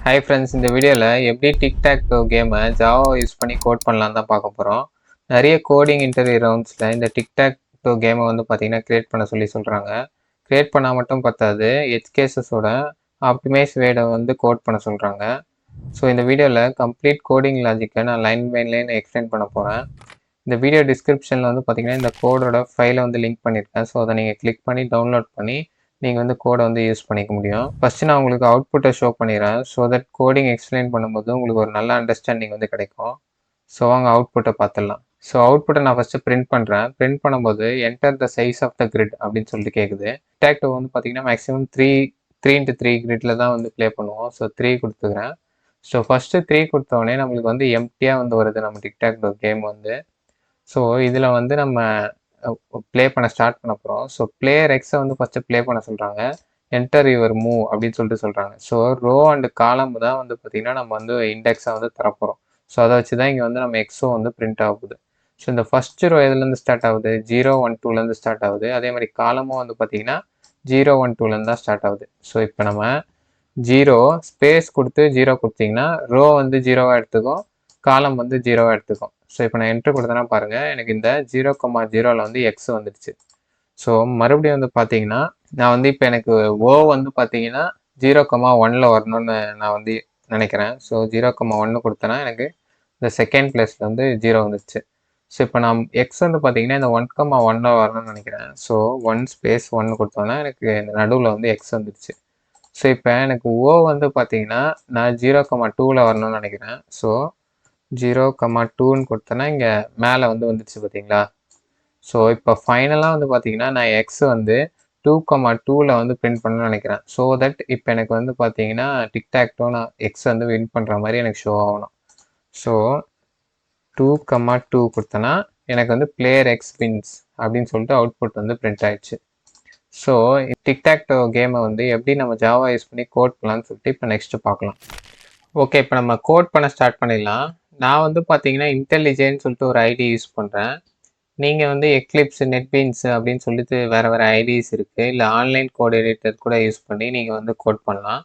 Hi friends, இந்த வீடியோவில் எப்படி டிக்டாக் டோ கேமை ஜாவா யூஸ் பண்ணி கோட் பண்ணலாம் தான் பார்க்க போகிறோம். நிறைய கோடிங் இன்டர்வியூ ரவுண்ட்ஸில் இந்த டிக்டாக் டோ கேமை வந்து பார்த்தீங்கன்னா கிரியேட் பண்ண சொல்கிறாங்க. கிரியேட் பண்ணால் மட்டும் பத்தாது, எட்ஜ் கேசஸோட ஆப்டிமைஸ் வேடை வந்து கோட் பண்ண சொல்கிறாங்க. ஸோ இந்த வீடியோவில் கம்ப்ளீட் கோடிங் லாஜிக்கை நான் லைன் பை லைன் எக்ஸ்பிளைன் பண்ண போகிறேன். இந்த வீடியோ டிஸ்கிரிப்ஷனில் வந்து பார்த்தீங்கன்னா இந்த கோடோட ஃபைலை வந்து லிங்க் பண்ணியிருக்கேன். ஸோ அதை நீங்கள் கிளிக் பண்ணி டவுன்லோட் பண்ணி நீங்கள் வந்து கோடை வந்து யூஸ் பண்ணிக்க முடியும். ஃபஸ்ட்டு நான் உங்களுக்கு அவுட்புட்டை ஷோ பண்ணிடுறேன். ஸோ தட் கோடிங் எக்ஸ்பிளைன் பண்ணும்போது உங்களுக்கு ஒரு நல்ல அண்டர்ஸ்டாண்டிங் வந்து கிடைக்கும். ஸோ வாங்க அவுட்புட்டை பார்த்துடலாம். ஸோ அவுட்புட்டை நான் ஃபஸ்ட்டு பிரிண்ட் பண்ணுறேன். பிரிண்ட் பண்ணும்போது enter the size of the grid அப்படின்னு சொல்லிட்டு கேட்குது. டிக்டாக் டோ வந்து பார்த்தீங்கன்னா மேக்ஸிமம் 3x3 கிரிட்டில் தான் வந்து ப்ளே பண்ணுவோம். ஸோ 3 கொடுத்துக்கிறேன். ஸோ ஃபஸ்ட்டு 3 கொடுத்தோடனே நம்மளுக்கு வந்து எம்டியாக வந்து வருது நம்ம டிக்டாக் டோ கேம் வந்து. ஸோ இதில் வந்து நம்ம ப்ளே பண்ண ஸ்டார்ட் பண்ண போகிறோம். ஸோ பிளேயர் எக்ஸை வந்து ஃபஸ்ட்டு ப்ளே பண்ண சொல்கிறாங்க. என்டர் யுவர் மூவ் அப்படின்னு சொல்லிட்டு சொல்கிறாங்க. ஸோ ரோ அண்டு காலம் தான் வந்து பார்த்திங்கன்னா நம்ம வந்து இண்டெக்ஸை வந்து தரப்போகிறோம். ஸோ அதை வச்சு தான் இங்கே வந்து நம்ம எக்ஸோ வந்து பிரிண்ட் ஆகுது. ஸோ இந்த ஃபஸ்ட்டு ரோ எதுலேருந்து ஸ்டார்ட் ஆகுது? 0 1 2லேருந்து ஸ்டார்ட் ஆகுது. அதே மாதிரி காலமும் வந்து பார்த்திங்கன்னா 0 1 2லேருந்து தான் ஸ்டார்ட் ஆகுது. ஸோ இப்போ நம்ம 0 ஸ்பேஸ் கொடுத்து 0 கொடுத்தீங்கன்னா ரோ வந்து 0வாக எடுத்துக்கும், காலம் வந்து 0வாக எடுத்துக்கும். ஸோ இப்போ நான் என்ட்ரு கொடுத்தேன்னா பாருங்கள், எனக்கு இந்த 0,0ல் வந்து எக்ஸ் வந்துடுச்சு. ஸோ மறுபடியும் வந்து பார்த்தீங்கன்னா நான் வந்து இப்போ எனக்கு ஓ வந்து பார்த்தீங்கன்னா 0,1ல் வரணும்னு நான் வந்து நினைக்கிறேன். ஸோ 0,1 கொடுத்தேன்னா எனக்கு இந்த செகண்ட் பிளேஸில் வந்து 0 வந்துடுச்சு. ஸோ இப்போ நான் எக்ஸ் வந்து பார்த்தீங்கன்னா இந்த 1,1ல் வரணும்னு நினைக்கிறேன். ஸோ 1 ஸ்பேஸ் 1 கொடுத்தோன்னா எனக்கு இந்த நடுவில் வந்து எக்ஸ் வந்துடுச்சு. ஸோ இப்போ எனக்கு ஓ வந்து பார்த்தீங்கன்னா நான் 0,2ல் வரணும்னு நினைக்கிறேன். ஸோ 0,2ன்னு கொடுத்தேன்னா இங்கே மேலே வந்து வந்துடுச்சு பார்த்தீங்களா. ஸோ இப்போ ஃபைனலாக வந்து பார்த்தீங்கன்னா நான் எக்ஸ் வந்து 2,2ல் வந்து பிரிண்ட் பண்ணணும்னு நினைக்கிறேன். ஸோ தட் இப்போ எனக்கு வந்து பார்த்தீங்கன்னா டிக்டாக் டோ நான் எக்ஸ் வந்து வின் பண்ணுற மாதிரி எனக்கு ஷோ ஆகணும். ஸோ 2,2 கொடுத்தேன்னா எனக்கு வந்து பிளேயர் எக்ஸ் வின்ஸ் அப்படின்னு சொல்லிட்டு அவுட்புட் வந்து பிரிண்ட் ஆயிடுச்சு. ஸோ டிக்டாக் டோ கேமை வந்து எப்படி நம்ம ஜாவா யூஸ் பண்ணி கோட் பண்ணலான்னு சொல்லிட்டு இப்போ நெக்ஸ்ட்டு பார்க்கலாம். ஓகே, இப்போ நம்ம கோட் பண்ண ஸ்டார்ட் பண்ணிடலாம். நான் வந்து பார்த்தீங்கன்னா இன்டெலிஜென்ட்னு சொல்லிட்டு ஒரு ஐடி யூஸ் பண்ணுறேன். நீங்கள் வந்து எக்லிப்ஸ், நெட்பீன்ஸ் அப்படின்னு சொல்லிட்டு வேறு வேறு ஐடிஸ் இருக்குது. இல்லை ஆன்லைன் கோட் எடிட்டர் கூட யூஸ் பண்ணி நீங்கள் வந்து கோட் பண்ணலாம்.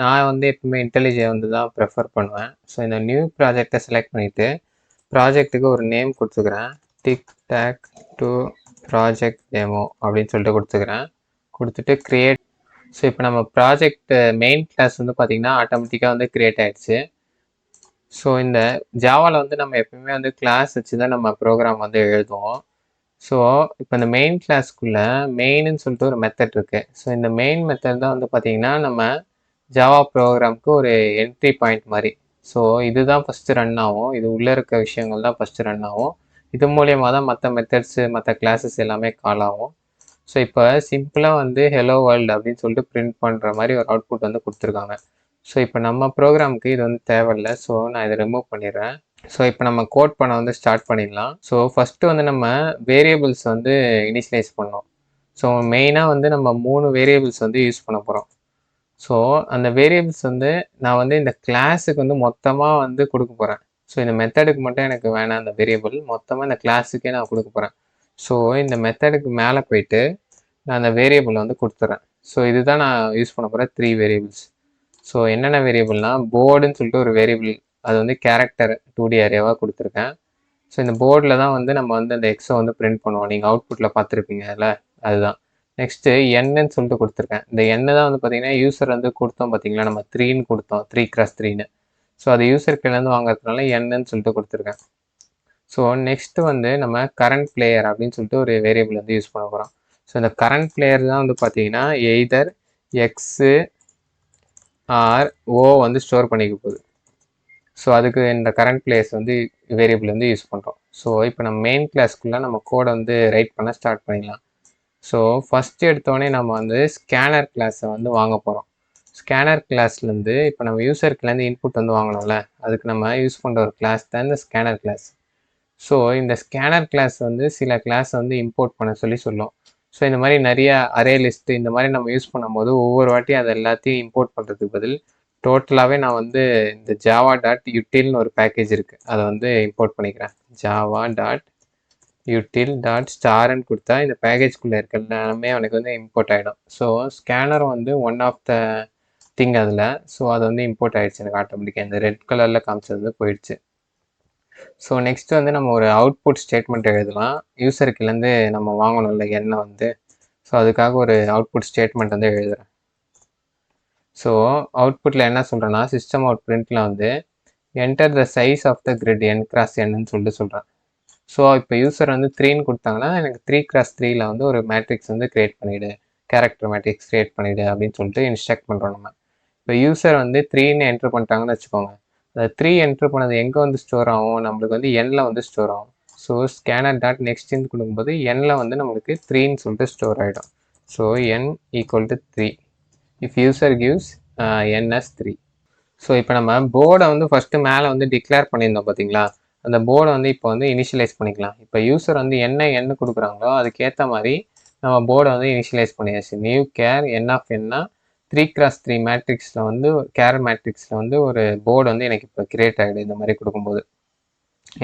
நான் வந்து எப்பவுமே இன்டெலிஜெ வந்து தான் ப்ரெஃபர் பண்ணுவேன். ஸோ இந்த நியூ ப்ராஜெக்டை செலக்ட் பண்ணிவிட்டு ப்ராஜெக்ட்டுக்கு ஒரு நேம் கொடுத்துக்கிறேன். டிக்டாக் டோ ப்ராஜெக்ட் டெமோ அப்படின்னு சொல்லிட்டு கொடுத்துக்கிறேன். கொடுத்துட்டு க்ரியேட். ஸோ இப்போ நம்ம ப்ராஜெக்ட் மெயின் கிளாஸ் வந்து பார்த்திங்கன்னா ஆட்டோமேட்டிக்காக வந்து க்ரியேட் ஆகிடுச்சு. ஸோ இந்த ஜாவாவில் வந்து நம்ம எப்பவுமே வந்து கிளாஸ் வச்சு தான் நம்ம ப்ரோக்ராம் வந்து எழுதுவோம். ஸோ இப்போ இந்த மெயின் கிளாஸ்க்குள்ளே மெயின்னு சொல்லிட்டு ஒரு மெத்தட் இருக்குது. ஸோ இந்த மெயின் மெத்தட் தான் வந்து பார்த்திங்கன்னா நம்ம ஜாவா ப்ரோக்ராமுக்கு ஒரு என்ட்ரி பாயிண்ட் மாதிரி. ஸோ இதுதான் ஃபஸ்ட்டு ரன் ஆகும். இது உள்ளே இருக்க விஷயங்கள் தான் ஃபஸ்ட்டு ரன் ஆகும். இது மூலியமாக தான் மற்ற மெத்தட்ஸு, மற்ற கிளாஸஸ் எல்லாமே கால் ஆகும். ஸோ இப்போ சிம்பிளாக வந்து ஹெலோ வேர்ல்டு அப்படின்னு சொல்லிட்டு பிரிண்ட் பண்ணுற மாதிரி ஒரு அவுட்புட் வந்து கொடுத்துருக்காங்க. ஸோ இப்போ நம்ம ப்ரோக்ராமுக்கு இது வந்து தேவையில்லை. ஸோ நான் இதை ரிமூவ் பண்ணிடுறேன். ஸோ இப்போ நம்ம கோட் பண்ண வந்து ஸ்டார்ட் பண்ணிடலாம். ஸோ ஃபஸ்ட்டு வந்து நம்ம வேரியபிள்ஸ் வந்து இனிஷியலைஸ் பண்ணோம். ஸோ மெயினாக வந்து நம்ம 3 வேரியபிள்ஸ் வந்து யூஸ் பண்ண போகிறோம். ஸோ அந்த வேரியபிள்ஸ் வந்து நான் வந்து இந்த கிளாஸுக்கு வந்து மொத்தமாக வந்து கொடுக்க போகிறேன். ஸோ இந்த மெத்தடுக்கு மட்டும் எனக்கு வேணாம், அந்த வேரியபிள் மொத்தமாக இந்த கிளாஸுக்கே நான் கொடுக்க போகிறேன். ஸோ இந்த மெத்தடுக்கு மேலே போயிட்டு நான் அந்த வேரியபிள் வந்து கொடுத்துட்றேன். ஸோ இதுதான் நான் யூஸ் பண்ண போகிற 3 வேரியபிள்ஸ். ஸோ என்னென்ன வேரியபிள்னா போர்டுன்னு சொல்லிட்டு ஒரு வேரியபிள், அது வந்து கேரக்டர் 2D அரேவாக கொடுத்துருக்கேன். ஸோ இந்த போர்டில் தான் வந்து நம்ம வந்து அந்த எக்ஸை வந்து பிரிண்ட் பண்ணுவோம். நீங்கள் அவுட்புட்டில் பார்த்துருப்பீங்க அதில், அதுதான். நெக்ஸ்ட்டு என்னன்னு சொல்லிட்டு கொடுத்துருக்கேன். இந்த எண்ணை தான் வந்து பார்த்தீங்கன்னா யூசர் வந்து கொடுத்தோம் பார்த்தீங்களா, நம்ம 3ன்னு கொடுத்தோம், 3x3ன்னு. ஸோ அது யூசர் கையிலேருந்து வாங்குறதுனால என்னன்னு சொல்லிட்டு கொடுத்துருக்கேன். ஸோ நெக்ஸ்ட்டு வந்து நம்ம கரண்ட் பிளேயர் அப்படின்னு சொல்லிட்டு ஒரு வேரியபிள் வந்து யூஸ் பண்ண போகிறோம். ஸோ இந்த கரண்ட் பிளேயர் தான் வந்து பார்த்தீங்கன்னா எய்தர் எக்ஸு ஆர் ஓ வந்து ஸ்டோர் பண்ணிக்க போகுது. ஸோ அதுக்கு இந்த கரண்ட் பிளேஸ் வந்து வேரியபிள் வந்து யூஸ் பண்ணுறோம். ஸோ இப்போ நம்ம மெயின் கிளாஸ்க்குள்ளே நம்ம கோடை வந்து ரைட் பண்ண ஸ்டார்ட் பண்ணிடலாம். ஸோ ஃபஸ்ட்டு எடுத்தோடனே நம்ம வந்து ஸ்கேனர் கிளாஸை வந்து வாங்க போகிறோம். ஸ்கேனர் கிளாஸ்லேருந்து இப்போ நம்ம யூசர்க்குலேருந்து இன்புட் வந்து வாங்கணும்ல, அதுக்கு நம்ம யூஸ் பண்ணுற ஒரு கிளாஸ் தான் இந்த ஸ்கேனர் கிளாஸ். ஸோ இந்த ஸ்கேனர் கிளாஸ் வந்து சில கிளாஸை வந்து இம்போர்ட் பண்ண சொல்லும். ஸோ இந்த மாதிரி நிறைய அரே லிஸ்ட்டு இந்த மாதிரி நம்ம யூஸ் பண்ணும்போது ஒவ்வொரு வாட்டியும் அதை எல்லாத்தையும் இம்போர்ட் பண்ணுறதுக்கு பதில் டோட்டலாகவே நான் வந்து இந்த java.utilன்னு ஒரு பேக்கேஜ் இருக்குது, அதை வந்து இம்போர்ட் பண்ணிக்கிறேன். java.util.starன்னு கொடுத்தா இந்த பேக்கேஜ்குள்ளே இருக்க எல்லாமே அவனுக்கு வந்து இம்போர்ட் ஆகிடும். ஸோ ஸ்கேனர் வந்து ஒன் ஆஃப் த திங் அதில். ஸோ அது வந்து இம்போர்ட் ஆகிடுச்சு எனக்கு ஆட்டோமேட்டிக்காக. இந்த ரெட் கலரில் காமிச்சது வந்து போயிடுச்சு. ஸோ நெக்ஸ்ட் வந்து நம்ம ஒரு அவுட்புட் ஸ்டேட்மெண்ட் எழுதலாம். யூசருக்குலேருந்து நம்ம வாங்கணும்ல எண்ணெய் வந்து. ஸோ அதுக்காக ஒரு அவுட்புட் ஸ்டேட்மெண்ட் வந்து எழுதுகிறேன். ஸோ அவுட்புட்டில் என்ன சொல்கிறேன்னா, சிஸ்டம் அவுட் பிரிண்ட்டில் வந்து enter the size of the grid n x nன்னு சொல்கிறேன். ஸோ இப்போ யூசர் வந்து 3ன்னு கொடுத்தாங்கன்னா எனக்கு 3x3ல் வந்து ஒரு மேட்ரிக்ஸ் வந்து க்ரியேட் பண்ணிவிடு, கேரக்டர் மேட்ரிக்ஸ் க்ரியேட் பண்ணிவிடு அப்படின்னு சொல்லிட்டு இன்ஸ்ட்ரக்ட் பண்ணுறோம் நம்ம. இப்போ யூசர் வந்து 3ன்னு என்ட்ரு பண்ணிட்டாங்கன்னு வச்சுக்கோங்க. அந்த 3 என்ட்ரு பண்ணது எங்கே வந்து ஸ்டோர் ஆகும், நம்மளுக்கு வந்து எண்ணில் வந்து ஸ்டோர் ஆகும். ஸோ ஸ்கேனர் டாட் நெக்ஸ்ட்னு கொடுக்கும்போது எண்ணில் வந்து நம்மளுக்கு 3ன்னு சொல்லிட்டு ஸ்டோர் ஆகிடும். So n = 3 if user gives n as 3. So இப்போ நம்ம போர்டை வந்து ஃபஸ்ட்டு மேலே வந்து டிக்ளேர் பண்ணியிருந்தோம் பார்த்தீங்களா, அந்த போர்டை வந்து இப்போ வந்து இனிஷியலைஸ் பண்ணிக்கலாம். இப்போ யூசர் வந்து என்ன கொடுக்குறாங்களோ அதுக்கேற்ற மாதிரி நம்ம போர்டை வந்து இனிஷியலைஸ் பண்ணியாச்சு. New care n of n 3x3 மேட்ரிக்ஸில் வந்து கேர் மேட்ரிக்ஸில் வந்து ஒரு போர்டு வந்து எனக்கு இப்போ கிரியேட் ஆகிடுது இந்த மாதிரி கொடுக்கும்போது.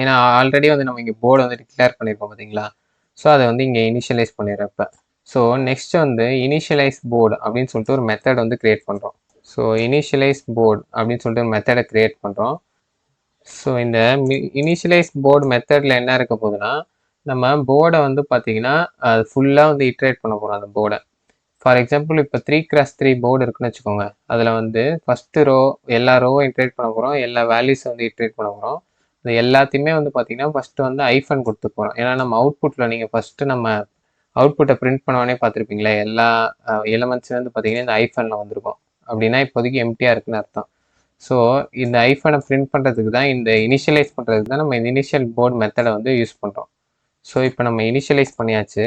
ஏன்னா ஆல்ரெடி வந்து நம்ம இங்கே போர்டு வந்து டிக்ளேர் பண்ணியிருக்கோம் பார்த்தீங்களா, ஸோ அதை வந்து இங்கே இனிஷியலைஸ் பண்ணிடுறப்ப. ஸோ நெக்ஸ்ட் வந்து இனிஷியலைஸ் போர்டு அப்படின்னு சொல்லிட்டு ஒரு மெத்தட் வந்து கிரியேட் பண்ணுறோம். ஸோ இனிஷியலைஸ் போர்டு அப்படின்னு சொல்லிட்டு ஒரு மெத்தடை கிரியேட் பண்ணுறோம். ஸோ இந்த இனிஷியலைஸ் போர்டு மெத்தடில் என்ன இருக்க போகுதுன்னா, நம்ம போர்டை வந்து பார்த்தீங்கன்னா அது ஃபுல்லாக வந்து இட்ரேட் பண்ண போகிறோம் அந்த போர்டை. ஃபார் எக்ஸாம்பிள் இப்போ 3x3 போர்டு இருக்குன்னு வச்சுக்கோங்க. அதில் வந்து ஃபஸ்ட்டு ரோ எல்லா ரோவும் இட்ரேட் பண்ண போகிறோம், எல்லா வேல்யூஸும் வந்து இட்ரேட் பண்ண போகிறோம். அது எல்லாத்தையுமே வந்து பார்த்தீங்கன்னா ஃபஸ்ட்டு வந்து ஐஃபன் கொடுத்து போகிறோம். ஏன்னா நம்ம அவுட்புட்டில் நீங்கள் ஃபஸ்ட்டு நம்ம அவுட்புட்டை பிரிண்ட் பண்ணோடனே பார்த்துருப்பீங்களா, எல்லா எலமெண்ட்ஸும் வந்து பார்த்தீங்கன்னா இந்த ஐஃபனில் வந்திருக்கும். அப்படின்னா இப்போதைக்கு எம்டியாக இருக்குன்னு அர்த்தம். ஸோ இந்த ஐஃபனை பிரிண்ட் பண்ணுறதுக்கு தான், இந்த இனிஷியலைஸ் பண்ணுறதுக்கு தான் நம்ம இந்த இனிஷியல் போர்டு மெத்தடை வந்து யூஸ் பண்ணுறோம். ஸோ இப்போ நம்ம இனிஷியலைஸ் பண்ணியாச்சு.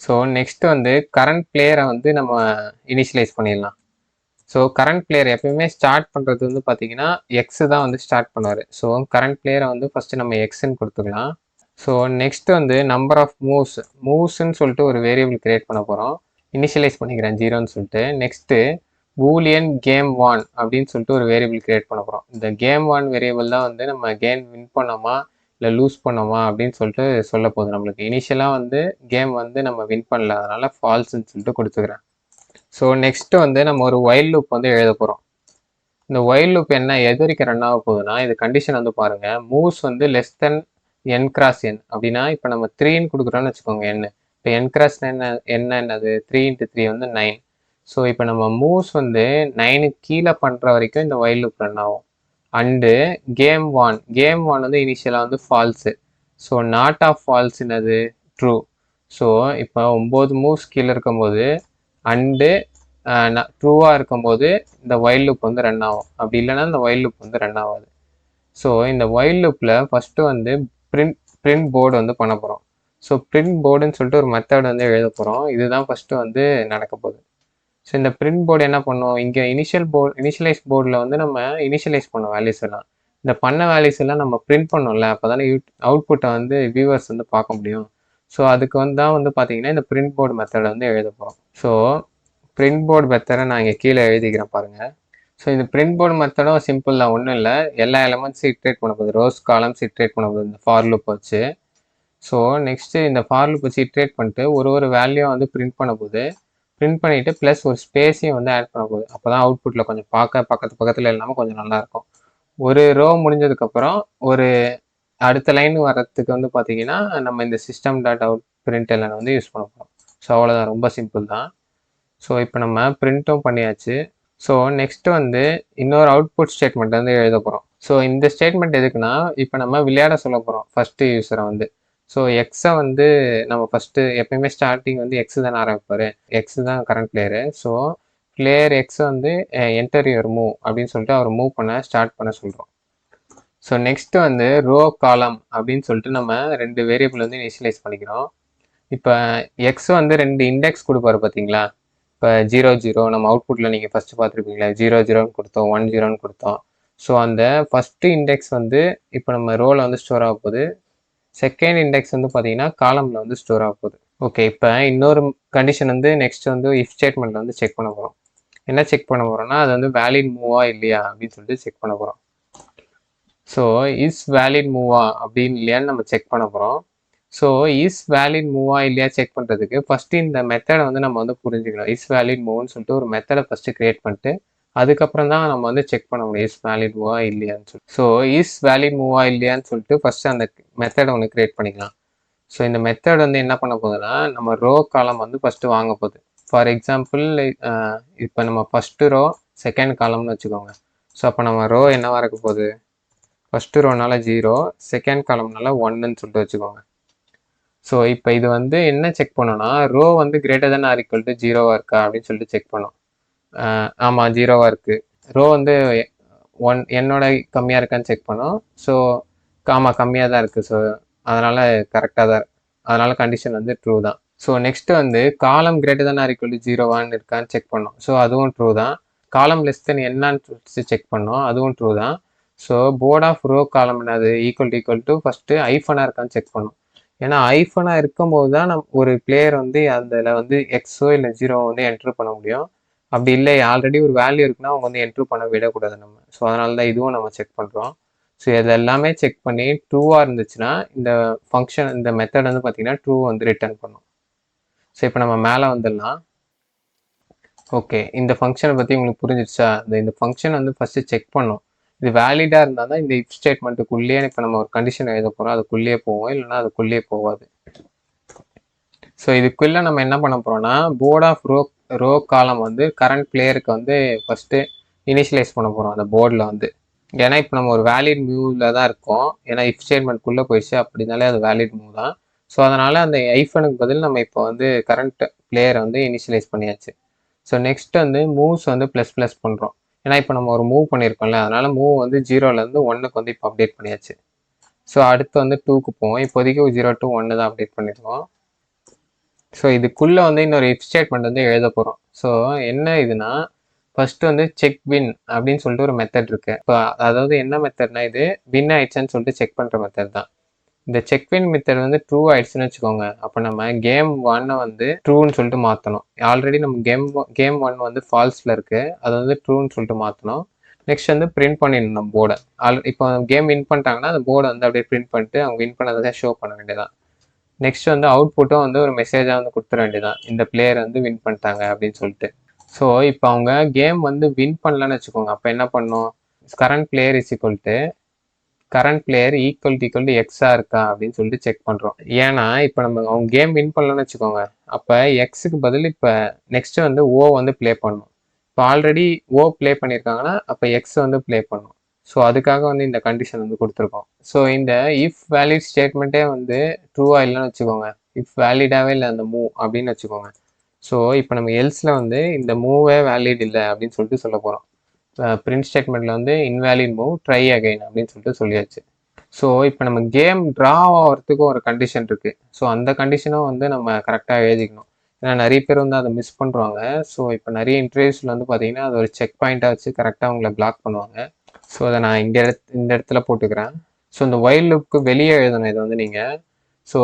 ஸோ நெக்ஸ்ட் வந்து கரண்ட் பிளேயரை வந்து நம்ம இனிஷியலைஸ் பண்ணிடலாம். ஸோ கரண்ட் பிளேயர் எப்பயுமே ஸ்டார்ட் பண்ணுறது வந்து பார்த்தீங்கன்னா எக்ஸு தான் வந்து ஸ்டார்ட் பண்ணுவார். ஸோ கரண்ட் பிளேயரை வந்து ஃபஸ்ட்டு நம்ம எக்ஸ்ன்னு கொடுத்துக்கலாம். ஸோ நெக்ஸ்ட் வந்து நம்பர் ஆஃப் மூவ்ஸ்ன்னு சொல்லிட்டு ஒரு வேரியபிள் கிரியேட் பண்ண போகிறோம். இனிஷியலைஸ் பண்ணிக்கிறேன் 0ன்னு சொல்லிட்டு. நெக்ஸ்ட்டு பூலியன் கேம் 1 அப்படின்னு சொல்லிட்டு ஒரு வேரியபிள் கிரியேட் பண்ண போகிறோம். இந்த கேம் 1 வேரியபிள் தான் வந்து நம்ம கேம் வின் பண்ணோமா இல்லை லூஸ் பண்ணோமா அப்படின்னு சொல்லிட்டு சொல்ல போகுது நம்மளுக்கு. இனிஷியலாக வந்து கேம் வந்து நம்ம வின் பண்ணல, அதனால் ஃபால்ஸ்ன்னு சொல்லிட்டு கொடுத்துக்கிறேன். ஸோ நெக்ஸ்ட்டு வந்து நம்ம ஒரு ஒயில் லூப் வந்து எழுத போகிறோம். இந்த ஒயில் லூப் எது வரைக்கும் ரன் ஆக போகுதுன்னா, இது கண்டிஷன் வந்து பாருங்கள், மூவ்ஸ் வந்து less than n x n அப்படின்னா இப்போ நம்ம 3ன்னு கொடுக்குறோன்னு வச்சுக்கோங்க n. இப்போ n x என்னது 3 × 3 வந்து 9. ஸோ இப்போ நம்ம மூவ்ஸ் வந்து 9க்கு கீழே பண்ணுற வரைக்கும் இந்த ஒயில் லூப் ரன் ஆகும். அண்டு கேம் 1 வந்து இனிஷியலாக வந்து false. So not of false என்னது ட்ரூ. ஸோ இப்போ 9 மூவ்ஸ் கீழே இருக்கும்போது அண்டு ட்ரூவாக இருக்கும்போது இந்த ஒயில் லூப் வந்து ரன் ஆகும். அப்படி இல்லைன்னா இந்த ஒயில் லூப் வந்து ரன் ஆகாது. ஸோ இந்த ஒயில் லூப்பில் ஃபஸ்ட்டு வந்து பிரிண்ட் போர்டு வந்து பண்ண போகிறோம். ஸோ பிரிண்ட் போர்டுன்னு சொல்லிட்டு ஒரு மெத்தட் வந்து எழுத போகிறோம். இதுதான் ஃபஸ்ட்டு வந்து நடக்க போகுது. ஸோ இந்த பிரிண்ட் போர்டு என்ன பண்ணும், இங்கே இனிஷியலைஸ் போர்டில் வந்து நம்ம இனிஷியலைஸ் பண்ணோம் வேல்யூஸ் எல்லாம். இந்த பண்ண வேல்யூஸ் எல்லாம் நம்ம பிரிண்ட் பண்ணோம்ல, அப்போ தானே அவுட்புட்டை வந்து வியூவர்ஸ் வந்து பார்க்க முடியும். ஸோ அதுக்கு வந்து தான் வந்து பார்த்தீங்கன்னா இந்த பிரிண்ட் போர்டு மெத்தடை வந்து எழுத போகிறோம். ஸோ பிரிண்ட் போர்டு மெத்தடை நான் இங்கே கீழே எழுதிக்கிறேன் பாருங்கள். ஸோ இந்த பிரிண்ட் போர்டு மெத்தடும் சிம்பிள் தான், ஒன்றும் இல்லை. எல்லா எலமெண்ட்ஸும் இட்ரேட் பண்ண போகுது, ரோஸ் காலம்ஸ் இட்ரேட் பண்ண போகுது இந்த ஃபார் லூப் வச்சு. ஸோ நெக்ஸ்ட்டு இந்த ஃபார் லூப் வச்சு இட்ரேட் பண்ணிட்டு ஒரு வேல்யூ வந்து பிரிண்ட் பண்ண போகுது. பிரிண்ட் பண்ணிவிட்டு ப்ளஸ் ஒரு ஸ்பேஸையும் வந்து ஆட் பண்ண போகுது. அப்போ தான் அவுட்புட்டில் கொஞ்சம் பக்கத்தில் இல்லாமல் கொஞ்சம் நல்லாயிருக்கும். ஒரு ரோ முடிஞ்சதுக்கப்புறம் ஒரு அடுத்த லைன் வர்றதுக்கு வந்து பார்த்தீங்கன்னா நம்ம இந்த சிஸ்டம் டாட் அவுட் பிரிண்ட் எல்லாம் வந்து யூஸ் பண்ண போகிறோம். ஸோ அவ்வளோதான், ரொம்ப சிம்பிள் தான். ஸோ இப்போ நம்ம பிரிண்ட்டும் பண்ணியாச்சு. ஸோ நெக்ஸ்ட்டு வந்து இன்னொரு அவுட்புட் ஸ்டேட்மெண்ட் வந்து எழுத போகிறோம். ஸோ இந்த ஸ்டேட்மெண்ட் எதுக்குன்னா, இப்போ நம்ம விளையாட சொல்ல போகிறோம் ஃபஸ்ட்டு யூஸரை வந்து. ஸோ எக்ஸை வந்து நம்ம ஃபஸ்ட்டு எப்பயுமே ஸ்டார்டிங் வந்து எக்ஸு தானே ஆரம்பிப்பார், எக்ஸு தான் கரண்ட் பிளேயரு. ஸோ பிளேயர் எக்ஸை வந்து என்டர் யுவர் மூவ் அப்படின்னு சொல்லிட்டு அவர் மூவ் பண்ண ஸ்டார்ட் பண்ண சொல்கிறோம். ஸோ நெக்ஸ்ட்டு வந்து ரோ காலம் அப்படின்னு சொல்லிட்டு நம்ம 2 வேரியபிள் வந்து இனிஷியலைஸ் பண்ணிக்கிறோம். இப்போ எக்ஸ் வந்து 2 இண்டெக்ஸ் கொடுப்பாரு பார்த்தீங்களா. இப்போ 0 0 நம்ம அவுட்புட்டில் நீங்கள் ஃபஸ்ட்டு பார்த்துருப்பீங்களா, 0 0ன்னு கொடுத்தோம், 1 0ன்னு கொடுத்தோம். ஸோ அந்த ஃபஸ்ட்டு இண்டெக்ஸ் வந்து இப்போ நம்ம ரோவில் வந்து ஸ்டோர் ஆக போகுது. செகண்ட் இண்டெக்ஸ் வந்து பார்த்தீங்கன்னா காலமில் வந்து ஸ்டோர் ஆக போகுது. ஓகே, இப்போ இன்னொரு கண்டிஷன் வந்து நெக்ஸ்ட் வந்து இஃப் ஸ்டேட்மெண்ட்டில் வந்து செக் பண்ண போகிறோம். என்ன செக் பண்ண போகிறோம்னா, அது வந்து வேலிட் மூவா இல்லையா அப்படின்னு சொல்லிட்டு செக் பண்ண போகிறோம். ஸோ இஸ் வேலிட் மூவா அப்படின்னு இல்லையான்னு நம்ம செக் பண்ண போகிறோம். ஸோ இஸ் வேலிட் மூவா இல்லையா செக் பண்ணுறதுக்கு ஃபஸ்ட்டு இந்த மெத்தடை வந்து நம்ம வந்து புரிஞ்சுக்கணும். இஸ் வேலிட் மூவ்னு சொல்லிட்டு ஒரு மெத்தடை ஃபஸ்ட்டு க்ரியேட் பண்ணிட்டு அதுக்கப்புறம் தான் நம்ம வந்து செக் பண்ண முடியும் இஸ் வேலிட் மூவா இல்லையான்னு சொல்லிட்டு. ஸோ இஸ் வேலிட் மூவா இல்லையான்னு சொல்லிட்டு ஃபஸ்ட்டு அந்த மெத்தடை ஒன்று க்ரியேட் பண்ணிக்கலாம். ஸோ இந்த மெத்தட் வந்து என்ன பண்ண போகுதுன்னா நம்ம ரோ காலம் வந்து ஃபஸ்ட்டு வாங்க போகுது. ஃபார் எக்ஸாம்பிள் இப்போ நம்ம ஃபஸ்ட்டு ரோ செகண்ட் காலம்னு வச்சுக்கோங்க. ஸோ அப்போ நம்ம ரோ என்னவா இருக்க போகுது, ஃபஸ்ட்டு ரோனால 0, செகண்ட் காலம்னால 1ன்னு சொல்லிட்டு வச்சுக்கோங்க. ஸோ இப்போ இது வந்து என்ன செக் பண்ணோன்னா ரோ வந்து greater than or equal to 0வா இருக்கா அப்படின்னு சொல்லிட்டு செக் பண்ணோம். ஆமாம் 0வா இருக்குது. ரோ வந்து 1 என்னோட கம்மியாக இருக்கான்னு செக் பண்ணோம். ஸோ ஆமாம் கம்மியாக தான் இருக்குது. ஸோ அதனால் கரெக்டாக தான் அதனால் கண்டிஷன் வந்து ட்ரூ தான். ஸோ நெக்ஸ்ட்டு வந்து column greater than or equal to 0வான்னு இருக்கான்னு செக் பண்ணோம். ஸோ அதுவும் ட்ரூ தான். காலம் லெஸ் தென் என்னன்னு செக் பண்ணோம், அதுவும் ட்ரூ தான். ஸோ போர்ட் ஆஃப் ரோ காலம் என்னது ஈக்குவல் டு ஃபஸ்ட்டு ஐஃபனாக இருக்கான்னு செக் பண்ணோம். ஏன்னா ஐஃபனாக இருக்கும்போது தான் ஒரு பிளேயர் வந்து அதில் வந்து எக்ஸோ இல்லை 0 வந்து என்ட்ரு பண்ண முடியும். அப்படி இல்லை ஆல்ரெடி ஒரு வேல்யூ இருக்குன்னா அவங்க வந்து என்ட்ரு பண்ண விடக்கூடாது நம்ம. ஸோ அதனால தான் இதுவும் நம்ம செக் பண்ணுறோம். ஸோ இது எல்லாமே செக் பண்ணி ட்ரூவாக இருந்துச்சுன்னா இந்த ஃபங்க்ஷன் இந்த மெத்தட் வந்து பார்த்தீங்கன்னா ட்ரூ வந்து ரிட்டர்ன் பண்ணும். ஸோ இப்போ நம்ம மேலே வந்துடலாம். ஓகே, இந்த ஃபங்க்ஷனை பற்றி உங்களுக்கு புரிஞ்சிடுச்சா? இந்த ஃபங்க்ஷன் வந்து ஃபஸ்ட்டு செக் பண்ணோம். இது வேலிடாக இருந்தால் தான் இந்த இஃப் ஸ்டேட்மெண்ட்டுக்குள்ளேயே இப்போ நம்ம ஒரு கண்டிஷன் எழுத போகிறோம், அதுக்குள்ளேயே போவோம், இல்லைன்னா அதுக்குள்ளேயே போகாது. ஸோ இதுக்குள்ளே நம்ம என்ன பண்ண போகிறோம்னா போர்ட் ஆஃப் ரோ காலம் வந்து கரண்ட் பிளேயருக்கு வந்து ஃபஸ்ட்டு இனிஷியலைஸ் பண்ண போகிறோம் அந்த போர்டில் வந்து. ஏன்னா இப்போ நம்ம ஒரு வேலிட் மூவில் தான் இருக்கோம். ஏன்னா இஃப் ஸ்டேட்மெண்ட்குள்ளே போயிடுச்சு அப்படின்னாலே அது வேலிட் மூவ் தான். ஸோ அதனால் அந்த ஐஃபனுக்கு பதில் நம்ம இப்போ வந்து கரண்ட் பிளேயரை வந்து இனிஷியலைஸ் பண்ணியாச்சு. ஸோ நெக்ஸ்ட் வந்து மூவ்ஸ் வந்து ப்ளஸ் பண்ணுறோம். ஏன்னா இப்போ நம்ம ஒரு மூவ் பண்ணியிருக்கோம்ல, அதனால் மூவ் வந்து 0லேருந்து 1க்கு வந்து இப்போ அப்டேட் பண்ணியாச்சு. ஸோ அடுத்து வந்து 2க்கு போவோம். இப்போதைக்கு 0 to 1 தான் அப்டேட் பண்ணியிருக்கோம். ஸோ இதுக்குள்ளே வந்து இன்னொரு இஃப் ஸ்டேட்மெண்ட் வந்து எழுத போகிறோம். ஸோ என்ன இதுனா ஃபஸ்ட்டு வந்து செக் வின் அப்படின்னு சொல்லிட்டு ஒரு மெத்தட் இருக்குது. இப்போ அதாவது என்ன மெத்தட்னா இது வின் ஆயிடுச்சுன்னு சொல்லிட்டு செக் பண்ணுற மெத்தட் தான். இந்த செக் வின் மெத்தட் வந்து ட்ரூ ஆயிடுச்சுன்னு வச்சுக்கோங்க. அப்போ நம்ம கேம் 1 வந்து ட்ரூன்னு சொல்லிட்டு மாற்றணும். ஆல்ரெடி நம்ம கேம் 1 வந்து ஃபால்ஸில் இருக்குது, அதை வந்து ட்ரூன்னு சொல்லிட்டு மாற்றணும். நெக்ஸ்ட் வந்து பிரிண்ட் பண்ணிடணும் நம்ம போர்டை. இப்போ கேம் வின் பண்ணிட்டாங்கன்னா அந்த போர்டை வந்து அப்படியே பிரிண்ட் பண்ணிட்டு அவங்க வின் பண்ணதை ஷோ பண்ண வேண்டியதான். நெக்ஸ்ட் வந்து அவுட்புட்டும் வந்து ஒரு மெசேஜாக வந்து கொடுத்துட வேண்டியதான், இந்த பிளேயர் வந்து வின் பண்ணிட்டாங்க அப்படின்னு சொல்லிட்டு. ஸோ இப்போ அவங்க கேம் வந்து வின் பண்ணலன்னு வச்சுக்கோங்க. அப்போ என்ன பண்ணணும், current player is equal to current player equal to எக்ஸா இருக்கா அப்படின்னு சொல்லிட்டு செக் பண்ணுறோம். ஏன்னா இப்போ நம்ம அவங்க கேம் வின் பண்ணலன்னு வச்சுக்கோங்க, அப்போ எக்ஸுக்கு பதில் இப்போ நெக்ஸ்ட் வந்து ஓ வந்து ப்ளே பண்ணணும். இப்போ ஆல்ரெடி ஓ ப்ளே பண்ணியிருக்காங்கன்னா அப்போ எக்ஸ் வந்து ப்ளே பண்ணணும். ஸோ அதுக்காக வந்து இந்த கண்டிஷன் வந்து கொடுத்துருக்கோம். ஸோ இந்த இஃப் வேலிட் ஸ்டேட்மெண்ட்டே வந்து ட்ரூவா இல்லைன்னு வச்சுக்கோங்க, இஃப் வேலிடாகவே இல்லை அந்த மூவ் அப்படின்னு வச்சுக்கோங்க. ஸோ இப்போ நம்ம எல்ஸில் வந்து இந்த மூவே வேலிட் இல்லை அப்படின்னு சொல்லிட்டு சொல்ல போகிறோம். பிரிண்ட் ஸ்டேட்மெண்ட்டில் வந்து இன்வேலிட் மூவ் ட்ரை அகைன் அப்படின்னு சொல்லிட்டு சொல்லியாச்சு. ஸோ இப்போ நம்ம கேம் ட்ரா ஆகிறதுக்கும் ஒரு கண்டிஷன் இருக்குது. ஸோ அந்த கண்டிஷனும் வந்து நம்ம கரெக்டாக எழுதிக்கணும். ஏன்னா நிறைய பேர் வந்து அதை மிஸ் பண்ணுறாங்க. ஸோ இப்போ நிறைய இன்டர்வியூஸில் வந்து பார்த்தீங்கன்னா அது ஒரு செக் பாயிண்ட்டாக வச்சு கரெக்டாக அவங்கள பிளாக் பண்ணுவாங்க. ஸோ அதை நான் இந்த இடத்துல போட்டுக்கிறேன். ஸோ இந்த வைல் லூப்க்கு வெளியே எழுதணும் இதை வந்து நீங்கள். ஸோ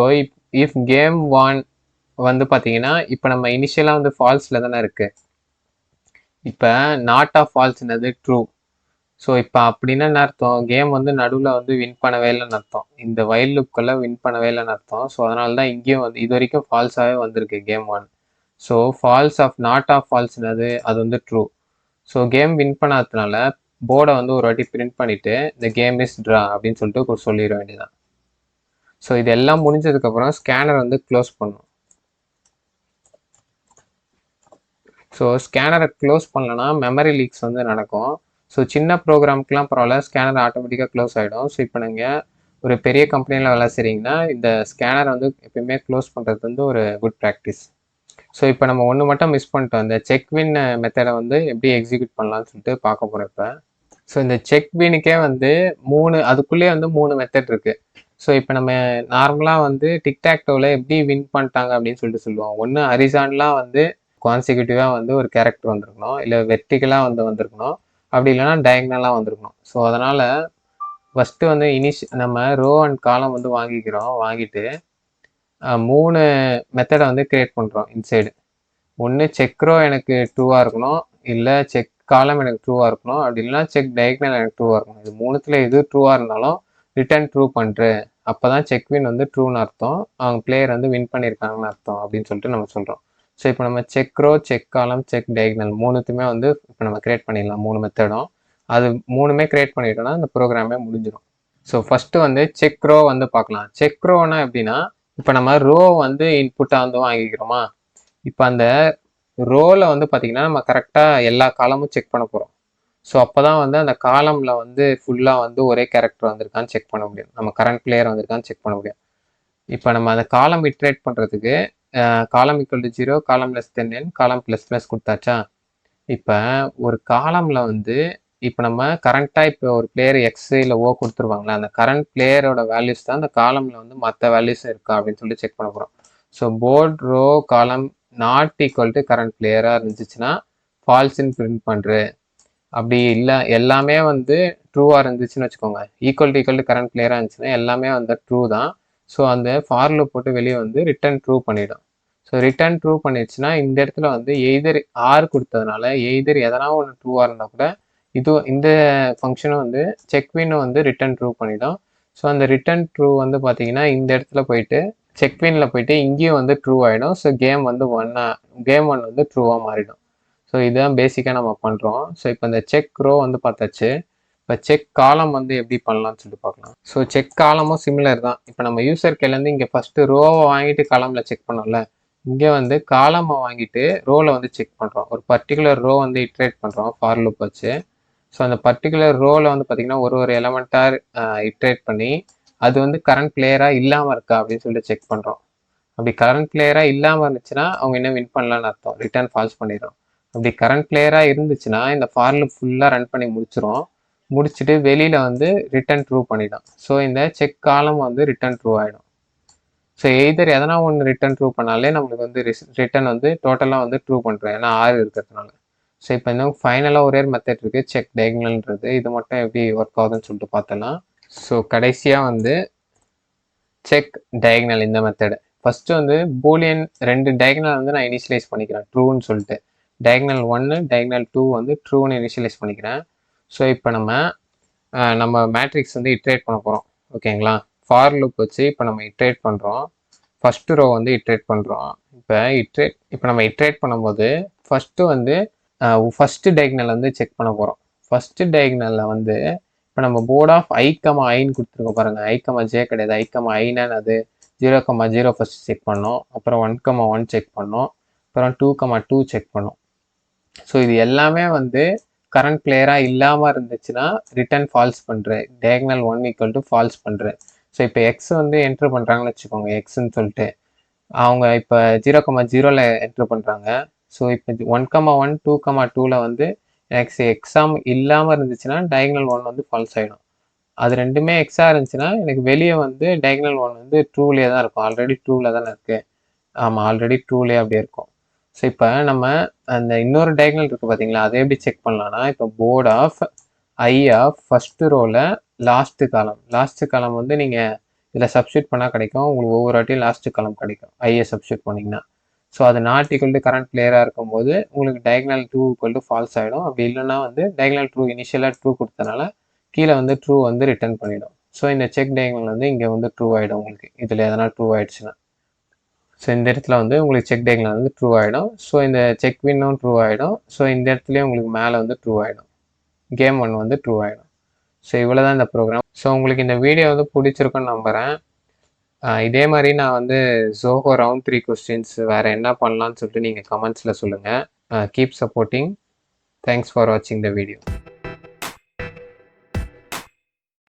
இஃப் கேம் 1 வந்து பார்த்தீங்கன்னா இப்போ நம்ம இனிஷியலாக வந்து ஃபால்ஸில் தானே இருக்குது. இப்போ நாட் ஆஃப் ஃபால்ஸ்னது ட்ரூ. ஸோ இப்போ அப்படின்னா என்ன அர்த்தம், கேம் வந்து நடுவில் வந்து வின் பண்ணவே இல்லைன்னு அர்த்தம். இந்த வைல் லூப்குள்ளே வின் பண்ணவே இல்லைன்னு அர்த்தம். ஸோ அதனால தான் இங்கேயும் வந்து இது வரைக்கும் ஃபால்ஸாகவே வந்திருக்கு game 1. So false of not of ஃபால்ஸ்னது அது வந்து ட்ரூ. ஸோ கேம் வின் பண்ணாததுனால போர்டை வந்து ஒரு வாட்டி பிரிண்ட் பண்ணிவிட்டு இந்த கேம் இஸ் ட்ரா அப்படின்னு சொல்லிட்டு சொல்லிட வேண்டியதான். ஸோ இது எல்லாம் முடிஞ்சதுக்கப்புறம் ஸ்கேனர் வந்து க்ளோஸ் பண்ணும். ஸோ ஸ்கேனரை க்ளோஸ் பண்ணலன்னா மெமரி லீக்ஸ் வந்து நடக்கும். ஸோ சின்ன ப்ரோக்ராம்க்குலாம் பரவாயில்ல, ஸ்கேனர் ஆட்டோமேட்டிக்காக க்ளோஸ் ஆகிடும். ஸோ இப்போ நீங்கள் ஒரு பெரிய கம்பெனியில் வேலை செய்கிறீங்கன்னா இந்த ஸ்கேனர் வந்து எப்பயுமே க்ளோஸ் பண்ணுறது வந்து ஒரு குட் ப்ராக்டிஸ். ஸோ இப்போ நம்ம ஒன்று மட்டும் மிஸ் பண்ணிட்டோம், இந்த செக் வின் மெத்தடை வந்து எப்படி எக்ஸிக்யூட் பண்ணலான்னு சொல்லிட்டு பார்க்க போகிறோம் இப்போ. ஸோ இந்த செக் வினுக்கே வந்து அதுக்குள்ளேயே வந்து 3 மெத்தட் இருக்குது. ஸோ இப்போ நம்ம நார்மலாக வந்து டிக்டாக்டோவில் எப்படி வின் பண்ணிட்டாங்க அப்படின்னு சொல்லிட்டு சொல்லுவோம். ஒன்று ஹரிசான்லாம் வந்து கான்சிக்யூட்டிவாக வந்து ஒரு கேரக்டர் வந்திருக்கணும், இல்லை வெர்டிக்கலாக வந்து வந்திருக்கணும், அப்படி இல்லைன்னா டயக்னலாக வந்திருக்கணும். ஸோ அதனால் ஃபஸ்ட்டு வந்து நம்ம ரோ அண்ட் காலம் வந்து வாங்கிட்டு 3 மெத்தடை வந்து க்ரியேட் பண்ணுறோம் இன்சைடு. ஒன்று செக் ரோ எனக்கு ட்ரூவாக இருக்கணும், இல்லை செக் காலம் எனக்கு ட்ரூவாக இருக்கணும், அப்படி இல்லைனா செக் டயக்னல் எனக்கு ட்ரூவாக இருக்கணும். இது 3த்தில் எது ட்ரூவாக இருந்தாலும் ரிட்டர்ன் ட்ரூ பண்ணுற, அப்போ தான் செக் வின் வந்து ட்ரூன்னு அர்த்தம், அவங்க பிளேயர் வந்து வின் பண்ணியிருக்காங்கன்னு அர்த்தம் அப்படின்னு சொல்லிட்டு நம்ம சொல்கிறோம். ஸோ இப்போ நம்ம செக் ரோ, செக் காலம், செக் டயகனல் மூணுத்துமே வந்து இப்போ நம்ம கிரியேட் பண்ணிடலாம் 3 மெத்தடும். அது 3மே கிரியேட் பண்ணிட்டோம்னா இந்த ப்ரோக்ராமே முடிஞ்சிடும். ஸோ ஃபஸ்ட்டு வந்து செக் ரோ வந்து பார்க்கலாம். செக் ரோனா எப்படின்னா, இப்போ நம்ம ரோ வந்து இன்புட்டாக வந்து வாங்கிக்கிறோமா, இப்போ அந்த ரோவில் வந்து பார்த்தீங்கன்னா நம்ம கரெக்டாக எல்லா காலமும் செக் பண்ண போகிறோம். ஸோ அப்போ தான் வந்து அந்த காலமில் வந்து ஃபுல்லாக வந்து ஒரே கேரக்டர் வந்திருக்கான்னு செக் பண்ண முடியும். நம்ம கரண்ட் பிளேயர் வந்திருக்கான்னு செக் பண்ண முடியும். இப்போ நம்ம அந்த காலம் இட்ரேட் பண்ணுறதுக்கு காலம் equal to 0, column less than n, column plus plus கொடுத்தாச்சா. இப்போ ஒரு காலமில் வந்து இப்போ நம்ம கரண்ட்டாக இப்போ ஒரு பிளேயர் எக்ஸ் இல்லை ஓ கொடுத்துருவாங்களே, அந்த கரண்ட் பிளேயரோட வேல்யூஸ் தான் அந்த காலமில் வந்து மற்ற வேல்யூஸ் இருக்கா அப்படின்னு சொல்லிட்டு செக் பண்ண போகிறோம். So board row column not equal to current பிளேயராக இருந்துச்சுன்னா ஃபால்ஸ்ன்னு பிரிண்ட் பண்ணுறேன். அப்படி இல்லை எல்லாமே வந்து ட்ரூவாக இருந்துச்சுன்னு வச்சுக்கோங்க, ஈக்குவல் டு கரண்ட் பிளேயராக இருந்துச்சுன்னா எல்லாமே வந்து ட்ரூ தான். ஸோ அந்த ஃபார் லூப் போட்டு வெளியே வந்து ரிட்டர்ன் ட்ரூ பண்ணிடும். ஸோ ரிட்டர்ன் ட்ரூ பண்ணிடுச்சுன்னா இந்த இடத்துல வந்து எய்தர் ஆர் கொடுத்ததுனால எய்தர் எதனா ஒன்று ட்ரூவாக இருந்தால் கூட இந்த ஃபங்க்ஷனும் வந்து செக்வினும் வந்து ரிட்டர்ன் ட்ரூ பண்ணிடும். ஸோ அந்த ரிட்டர்ன் ட்ரூ வந்து பார்த்தீங்கன்னா இந்த இடத்துல போயிட்டு செக்வினில் போயிட்டு இங்கேயும் வந்து ட்ரூ ஆகிடும். ஸோ கேம் ஒன் வந்து ட்ரூவாக மாறிடும். ஸோ இதுதான் பேசிக்காக நம்ம பண்ணுறோம். ஸோ இப்போ இந்த செக் ரோ வந்து பார்த்தாச்சு. இப்போ செக் காலம் வந்து எப்படி பண்ணலாம்னு சொல்லிட்டு பார்க்கலாம். ஸோ செக் காலமும் சிமிலர் தான். இப்போ நம்ம யூசர் கையிலேருந்து இங்கே ஃபஸ்ட்டு ரோவை வாங்கிட்டு காலமில் செக் பண்ணோம்ல, இங்கே வந்து காலமை வாங்கிட்டு ரோவில் வந்து செக் பண்ணுறோம். ஒரு பர்டிகுலர் ரோ வந்து இட்ரேட் பண்ணுறோம் ஃபார் லூப் வச்சு. ஸோ அந்த பர்டிகுலர் ரோவில் வந்து பார்த்திங்கன்னா ஒரு எலமெண்ட்டாக இட்ரேட் பண்ணி அது வந்து கரண்ட் பிளேயராக இல்லாமல் இருக்கா அப்படின்னு சொல்லிட்டு செக் பண்ணுறோம். அப்படி கரண்ட் பிளேயராக இல்லாமல் இருந்துச்சுன்னா அவங்க என்ன வின் பண்ணலான்னு அர்த்தம், ரிட்டர்ன் ஃபால்ஸ் பண்ணிடுறோம். அப்படி கரண்ட் பிளேயராக இருந்துச்சுன்னா இந்த ஃபார் லூப் ஃபுல்லாக ரன் பண்ணி முடிச்சுட்டு வெளியில் வந்து ரிட்டர்ன் ட்ரூ பண்ணிடும். ஸோ இந்த செக் காலம் வந்து ரிட்டர்ன் ட்ரூ ஆகிடும். ஸோ எய்தர் எதனா ஒன்று ரிட்டர்ன் ட்ரூ பண்ணாலே நம்மளுக்கு வந்து ரிட்டர்ன் வந்து டோட்டலாக வந்து ட்ரூ பண்ணுறோம், ஏன்னா ஆறு இருக்கிறதுனால. ஸோ இப்போ இந்த ஃபைனலாக ஒரே மெத்தட் இருக்குது செக் டயகனல்ன்றது. இது மட்டும் எப்படி ஒர்க் ஆகுதுன்னு சொல்லிட்டு பார்த்தலாம். ஸோ கடைசியாக வந்து செக் டயகனல் இந்த மெத்தடு. ஃபஸ்ட்டு வந்து பூலியன் 2 டயகனல் வந்து நான் இனிஷியலைஸ் பண்ணிக்கிறேன் ட்ரூன்னு சொல்லிட்டு. டயகனல் 1, டயகனல் 2 வந்து ட்ரூன்னு இனிஷியலைஸ் பண்ணிக்கிறேன். ஸோ இப்போ நம்ம மேட்ரிக்ஸ் வந்து இட்ரேட் பண்ண போகிறோம், ஓகேங்களா. ஃபார் லூப் வச்சு இப்போ நம்ம இட்ரேட் பண்ணுறோம். ஃபஸ்ட்டு ரோ வந்து இட்ரேட் பண்ணுறோம். இப்போ நம்ம இட்ரேட் பண்ணும்போது ஃபஸ்ட்டு வந்து ஃபஸ்ட்டு டயகனல் வந்து செக் பண்ண போகிறோம். ஃபஸ்ட்டு டயகனலில் வந்து இப்போ நம்ம போர்ட் ஆஃப் ஐன்னு கொடுத்துருக்கோம் பாருங்கள். ஐ, கிடையாது, ஐன்னு அது 0,0 ஃபஸ்ட்டு செக் பண்ணோம். அப்புறம் 1,1 செக் பண்ணோம். அப்புறம் 2,2 செக் பண்ணோம். ஸோ இது எல்லாமே வந்து கரண்ட் பிளேயராக இல்லாமல் இருந்துச்சுன்னா ரிட்டர்ன் ஃபால்ஸ் பண்ணுறேன், டயகனல் 1 ஈக்குவல் டு ஃபால்ஸ் பண்ணுறேன். ஸோ இப்போ எக்ஸ் வந்து என்ட்ரு பண்ணுறாங்கன்னு வச்சுக்கோங்க, எக்ஸ்ன்னு சொல்லிட்டு அவங்க இப்போ 0,0 என்ட்ரு பண்ணுறாங்க. ஸோ இப்போ 1,1, 2,2 வந்து எனக்கு எக்ஸாம் இல்லாமல் இருந்துச்சுன்னா டயகனல் 1 வந்து ஃபால்ஸ் ஆகிடும். அது ரெண்டுமே எக்ஸாக இருந்துச்சுன்னா எனக்கு வெளியே வந்து டயகனல் 1 வந்து ட்ரூலேயே தான் இருக்கும், ஆல்ரெடி ட்ரூவில் தானே இருக்குது. ஆமாம், ஆல்ரெடி ட்ரூலேயே அப்படியே இருக்கும். ஸோ இப்போ நம்ம அந்த இன்னொரு டயகனல் இருக்குது பார்த்தீங்களா, அதை எப்படி செக் பண்ணலான்னா இப்போ போர்ட் ஆஃப் ஃபஸ்ட்டு ரோவில் லாஸ்ட்டு காலம் வந்து நீங்கள் இதில் சப்ஸ்டியூட் பண்ணால் கிடைக்கும். உங்களுக்கு ஒவ்வொரு வாட்டியும் லாஸ்ட்டு காலம் கிடைக்கும் ஐயை சப்ஸ்டியூட் பண்ணிங்கன்னா. ஸோ அது நாட் ஈக்குவல் டு கரண்ட் பிளேயராக இருக்கும்போது உங்களுக்கு டயகனல் 2 ஈக்குவல் டு ஃபால்ஸ் ஆகிடும். அப்படி இல்லைன்னா வந்து டயகனல் ட்ரூ இனிஷியலாக ட்ரூ கொடுத்தனால கீழே வந்து ட்ரூ வந்து ரிட்டர்ன் பண்ணிடும். ஸோ இந்த செக் டயகனல் வந்து இங்கே வந்து ட்ரூ ஆகிடும் உங்களுக்கு, இதில் எதனா ட்ரூ ஆகிடுச்சுன்னா. ஸோ இந்த இடத்துல வந்து உங்களுக்கு செக் டயகனல் வந்து ட்ரூ ஆகிடும். ஸோ இந்த செக் வின்னும் ட்ரூ ஆகிடும். ஸோ இந்த இடத்துலையும் உங்களுக்கு மேலே வந்து ட்ரூ ஆகிடும், கேம் 1 வந்து ட்ரூ ஆகிடும். ஸோ இவ்வளோ தான் இந்த ப்ரோக்ராம். ஸோ உங்களுக்கு இந்த வீடியோ வந்து பிடிச்சிருக்குன்னு நம்புகிறேன். இதே மாதிரி நான் வந்து ஜோஹோ ரவுண்ட் 3 கொஸ்டின்ஸ் வேறு என்ன பண்ணலான்னு சொல்லிட்டு நீங்கள் கமெண்ட்ஸில் சொல்லுங்கள். Keep supporting. தேங்க்ஸ் ஃபார் வாட்சிங் த வீடியோ.